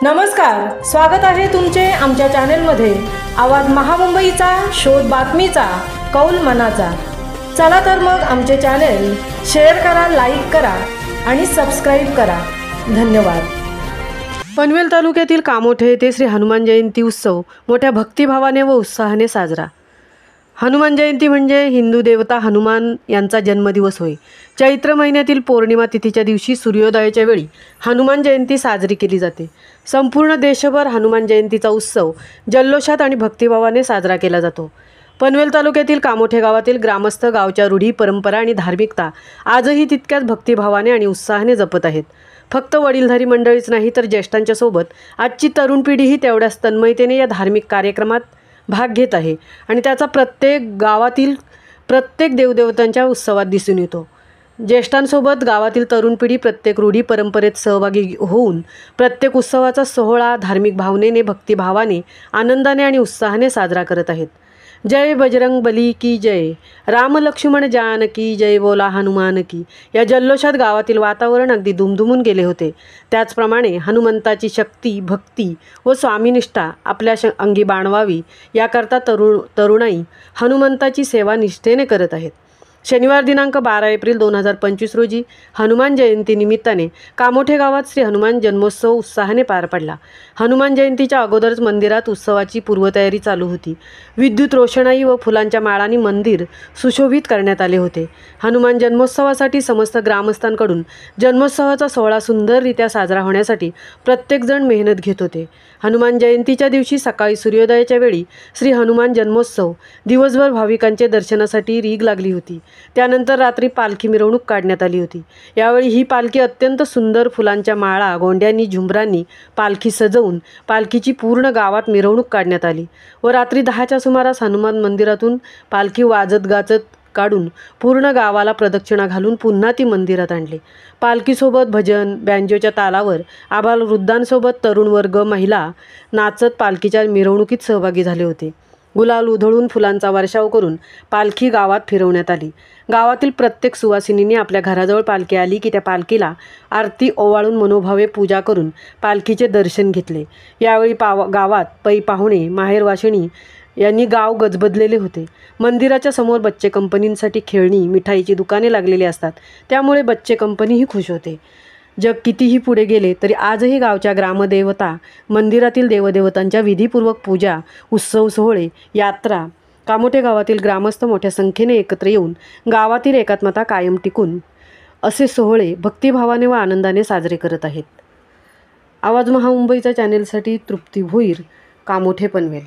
नमस्कार, स्वागत आहे तुमचे आमच्या चॅनलमध्ये। आवाज महामुंबईचा, शोध बातमीचा, कौल मनाचा। चला तर मग आमचे चॅनल शेअर करा, लाईक करा आणि सबस्क्राइब करा। धन्यवाद। पनवेल तालुक्यातील कामोठे येथे श्री हनुमान जयंती उत्सव मोठ्या भक्तिभावाने व उत्साहाने साजरा। हनुमान जयंती म्हणजे हिंदू देवता हनुमान यांचा जन्मदिवस होय। चैत्र महिन्यातील पौर्णिमा तिथीच्या दिवशी सूर्योदयाच्या वेळी हनुमान जयंती साजरी केली जाते। संपूर्ण देशभर हनुमान जयंतीचा उत्सव जल्लोषात आणि भक्तिभावाने साजरा केला जातो। पनवेल तालुक्यातील कामोठे गावातील ग्रामस्थ गावच्या रूढी, परंपरा आणि धार्मिकता आजही तितक्याच भक्तिभावाने आणि उत्साहाने जपत आहेत। फक्त वडीलधारी मंडळीच नाही तर ज्येष्ठांच्या सोबत आजची तरुण पिढीही तेवढ्याच तन्मयतेने या धार्मिक कार्यक्रमात भाग घेत आहे आणि त्याचा गावातील प्रत्येक देवदेवतांच्या उत्सवात दिसून येतो। ज्येष्ठांसोबत गावातील तरुण पिढी प्रत्येक रूढी परंपरेत सहभागी होऊन प्रत्येक उत्सवाचा सोहळा धार्मिक भावनेने, भक्तिभावाने, आनंदाने आणि उत्साहाने साजरा करत आहेत। जय बजरंग बली की जय, राम लक्ष्मण जानकी जय, बोला हनुमान की या जल्लोषात गावातील वातावरण अगदी दुमदुमून गेले होते। त्याचप्रमाणे हनुमंताची शक्ती, भक्ती व स्वामीनिष्ठा आपल्या अंगी बाणवावी याकरता तरुणाई हनुमंताची सेवा निष्ठेने करत आहेत। शनिवार दिनांक 12 एप्रिल 2025 रोजी हनुमान जयंती निमित्ताने कामोठे गावात श्री हनुमान जन्मोत्सव उत्साहाने पार पडला। हनुमान जयंतीच्या अगोदरच मंदिरात उत्सवाची पूर्वतयारी चालू होती। विद्युत रोषणाई व फुलांच्या माळांनी मंदिर सुशोभित करण्यात आले होते। हनुमान जन्मोत्सवासाठी समस्त ग्रामस्थांकडून जन्मोत्सवाचा सोहळा सुंदररित्या साजरा होण्यासाठी प्रत्येकजण मेहनत घेत होते। हनुमान जयंतीच्या दिवशी सकाळी सूर्योदयाच्या वेळी श्री हनुमान जन्मोत्सव दिवसभर भाविकांचे दर्शनासाठी रीग लागली होती। त्यानंतर रात्री पालखी मिरवणूक काढण्यात आली होती। यावेळी ही पालखी अत्यंत सुंदर फुलांच्या माळा, गोंड्यांनी, झुंबरांनी पालखी सजवून पालखीची पूर्ण गावात मिरवणूक काढण्यात आली व रात्री 10च्या सुमारास हनुमान मंदिरातून पालखी वाजत गाजत काढून पूर्ण गावाला प्रदक्षिणा घालून पुन्हा ती मंदिरात आणली। पालखीसोबत भजन, बँजोच्या तालावर आबालवृद्धांसोबत तरुण वर्ग, महिला नाचत पालखीच्या मिरवणुकीत सहभागी झाले होते। गुलाल उधळून फुलांचा वर्षाव करून पालखी गावात फिरवण्यात आली। गावातील प्रत्येक सुवासिनींनी आपल्या घराजवळ पालखी आली की त्या पालखीला आरती ओवाळून मनोभावे पूजा करून पालखीचे दर्शन घेतले। यावेळी गावात पै पाहुणे, माहेरवाशिणी यांनी गाव गजबजलेले होते। मंदिराच्या समोर बच्चे कंपनींसाठी खेळणी, मिठाईची दुकाने लागलेली असतात, त्यामुळे बच्चे कंपनीही खुश होते। जग कितीही पुढे गेले तरी आजही गावच्या ग्रामदेवता, मंदिरातील देवदेवतांच्या विधीपूर्वक पूजा, उत्सव सोहळे, यात्रा, कामोठे गावातील ग्रामस्थ मोठ्या संख्येने एकत्र येऊन गावातील एकात्मता कायम टिकून असे सोहळे भक्तिभावाने व आनंदाने साजरे करत आहेत। आवाज महामुंबईच्या चॅनेलसाठी तृप्ती भोईर, कामोठे, पनवेल।